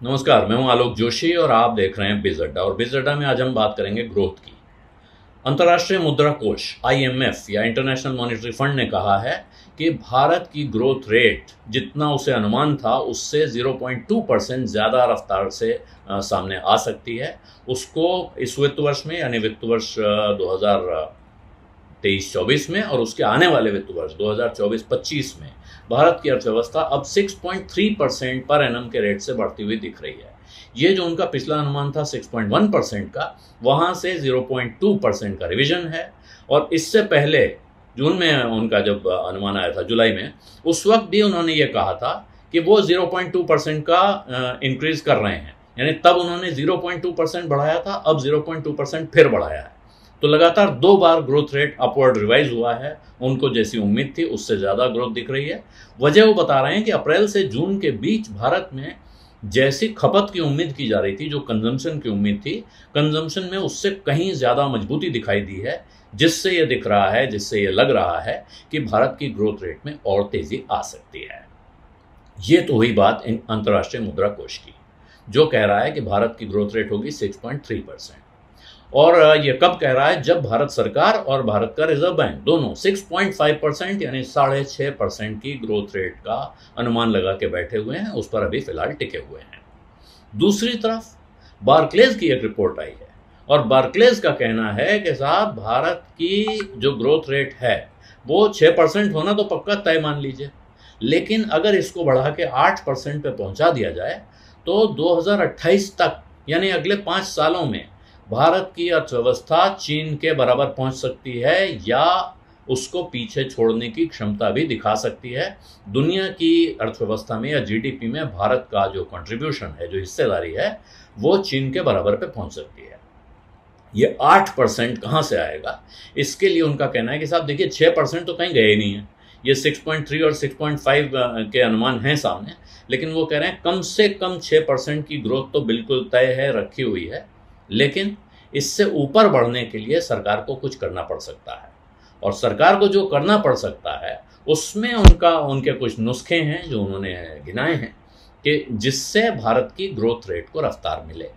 नमस्कार, मैं हूं आलोक जोशी और आप देख रहे हैं बिज अड्डा। और बिज अड्डा में आज हम बात करेंगे ग्रोथ की। अंतर्राष्ट्रीय मुद्रा कोष आईएमएफ या इंटरनेशनल मॉनेटरी फंड ने कहा है कि भारत की ग्रोथ रेट जितना उसे अनुमान था उससे 0.2% ज़्यादा रफ्तार से सामने आ सकती है। उसको इस वित्त वर्ष में यानी वित्त वर्ष 2023-24 में और उसके आने वाले वित्त वर्ष 2024-25 में भारत की अर्थव्यवस्था अब 6.3% पर एनम के रेट से बढ़ती हुई दिख रही है। ये जो उनका पिछला अनुमान था 6.1% का, वहां से 0.2% का रिवीजन है। और इससे पहले जून में उनका जब अनुमान आया था जुलाई में, उस वक्त भी उन्होंने ये कहा था कि वो 0.2% का इंक्रीज कर रहे हैं, यानी तब उन्होंने 0.2% बढ़ाया था, अब 0.2% फिर बढ़ाया है। तो लगातार 2 बार ग्रोथ रेट अपवर्ड रिवाइज हुआ है। उनको जैसी उम्मीद थी उससे ज़्यादा ग्रोथ दिख रही है। वजह वो बता रहे हैं कि अप्रैल से जून के बीच भारत में जैसी खपत की उम्मीद की जा रही थी, जो कंजम्पशन की उम्मीद थी, कंजम्पशन में उससे कहीं ज़्यादा मजबूती दिखाई दी है, जिससे ये दिख रहा है, जिससे ये लग रहा है कि भारत की ग्रोथ रेट में और तेज़ी आ सकती है। ये तो हुई बात अंतर्राष्ट्रीय मुद्रा कोष की, जो कह रहा है कि भारत की ग्रोथ रेट होगी 6.3%। और ये कब कह रहा है? जब भारत सरकार और भारत का रिजर्व बैंक दोनों 6.5% यानी 6.5% की ग्रोथ रेट का अनुमान लगा के बैठे हुए हैं, उस पर अभी फिलहाल टिके हुए हैं। दूसरी तरफ बार्कलेज की एक रिपोर्ट आई है और बार्कलेज का कहना है कि साहब भारत की जो ग्रोथ रेट है वो 6% होना तो पक्का तय मान लीजिए, लेकिन अगर इसको बढ़ा के 8% पे पहुंचा दिया जाए तो 2028 तक यानी अगले 5 सालों में भारत की अर्थव्यवस्था चीन के बराबर पहुंच सकती है या उसको पीछे छोड़ने की क्षमता भी दिखा सकती है। दुनिया की अर्थव्यवस्था में या जीडीपी में भारत का जो कंट्रीब्यूशन है, जो हिस्सेदारी है, वो चीन के बराबर पे पहुंच सकती है। ये 8% कहाँ से आएगा? इसके लिए उनका कहना है कि साहब देखिए 6% तो कहीं गए ही नहीं है। ये 6.3 और 6.5 के अनुमान हैं सामने, लेकिन वो कह रहे हैं कम से कम 6% की ग्रोथ तो बिल्कुल तय है, रखी हुई है, लेकिन इससे ऊपर बढ़ने के लिए सरकार को कुछ करना पड़ सकता है। और सरकार को जो करना पड़ सकता है उसमें उनके कुछ नुस्खे हैं जो उन्होंने गिनाए हैं कि जिससे भारत की ग्रोथ रेट को रफ्तार मिले।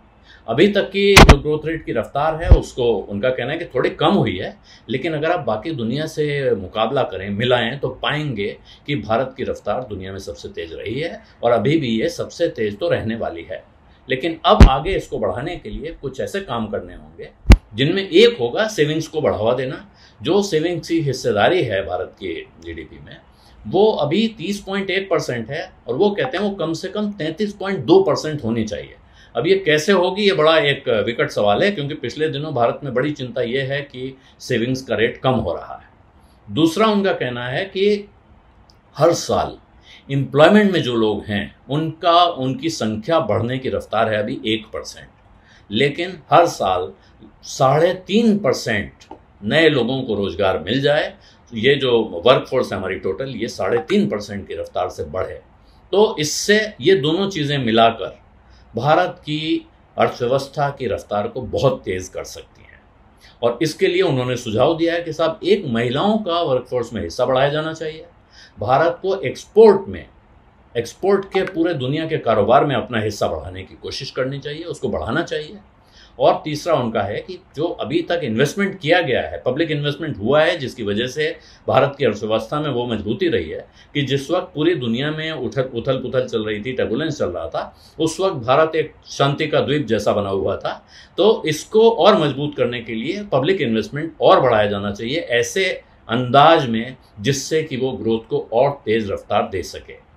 अभी तक की जो ग्रोथ रेट की रफ्तार है उसको उनका कहना है कि थोड़ी कम हुई है, लेकिन अगर आप बाकी दुनिया से मुकाबला करें, मिलाएं, तो पाएंगे कि भारत की रफ्तार दुनिया में सबसे तेज रही है और अभी भी ये सबसे तेज तो रहने वाली है। लेकिन अब आगे इसको बढ़ाने के लिए कुछ ऐसे काम करने होंगे जिनमें एक होगा सेविंग्स को बढ़ावा देना। जो सेविंग्स की हिस्सेदारी है भारत की जीडीपी में वो अभी 30.1% है और वो कहते हैं वो कम से कम 33.2% होनी चाहिए। अब ये कैसे होगी, ये बड़ा एक विकट सवाल है, क्योंकि पिछले दिनों भारत में बड़ी चिंता ये है कि सेविंग्स का रेट कम हो रहा है। दूसरा उनका कहना है कि हर साल एम्प्लॉयमेंट में जो लोग हैं उनकी संख्या बढ़ने की रफ्तार है अभी 1%, लेकिन हर साल 3.5% नए लोगों को रोजगार मिल जाए तो ये जो वर्कफोर्स है हमारी टोटल, ये 3.5% की रफ्तार से बढ़े, तो इससे ये दोनों चीज़ें मिलाकर भारत की अर्थव्यवस्था की रफ्तार को बहुत तेज़ कर सकती हैं। और इसके लिए उन्होंने सुझाव दिया है कि साहब एक महिलाओं का वर्कफोर्स में हिस्सा बढ़ाया जाना चाहिए। भारत को एक्सपोर्ट के पूरे दुनिया के कारोबार में अपना हिस्सा बढ़ाने की कोशिश करनी चाहिए, उसको बढ़ाना चाहिए। और तीसरा उनका है कि जो अभी तक इन्वेस्टमेंट किया गया है, पब्लिक इन्वेस्टमेंट हुआ है, जिसकी वजह से भारत की अर्थव्यवस्था में वो मजबूती रही है कि जिस वक्त पूरी दुनिया में उथल पुथल चल रही थी, टर्बुलेंस चल रहा था, उस वक्त भारत एक शांति का द्वीप जैसा बना हुआ था। तो इसको और मजबूत करने के लिए पब्लिक इन्वेस्टमेंट और बढ़ाया जाना चाहिए ऐसे अंदाज में जिससे कि वो ग्रोथ को और तेज रफ्तार दे सके।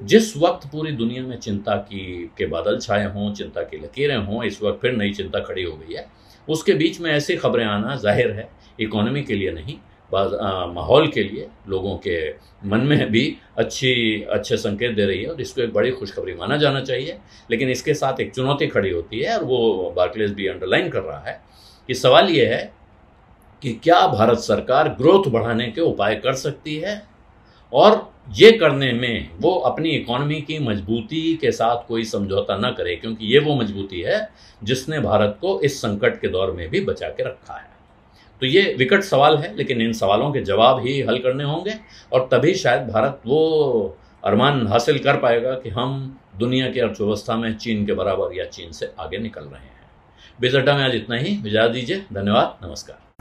जिस वक्त पूरी दुनिया में चिंता के बादल छाए हों, चिंता की लकीरें हों, इस वक्त फिर नई चिंता खड़ी हो गई है। उसके बीच में ऐसी खबरें आना जाहिर है इकोनॉमी के लिए नहीं, माहौल के लिए, लोगों के मन में भी अच्छे संकेत दे रही है और इसको एक बड़ी खुशखबरी माना जाना चाहिए। लेकिन इसके साथ एक चुनौती खड़ी होती है और वो बार्कलेज भी अंडरलाइन कर रहा है कि सवाल ये है कि क्या भारत सरकार ग्रोथ बढ़ाने के उपाय कर सकती है, और ये करने में वो अपनी इकोनॉमी की मजबूती के साथ कोई समझौता न करे, क्योंकि ये वो मजबूती है जिसने भारत को इस संकट के दौर में भी बचा के रखा है। तो ये विकट सवाल है, लेकिन इन सवालों के जवाब ही हल करने होंगे और तभी शायद भारत वो अरमान हासिल कर पाएगा कि हम दुनिया की अर्थव्यवस्था में चीन के बराबर या चीन से आगे निकल रहे हैं। बिजनेस अड्डा में आज इतना ही। विदा दीजिए। धन्यवाद। नमस्कार।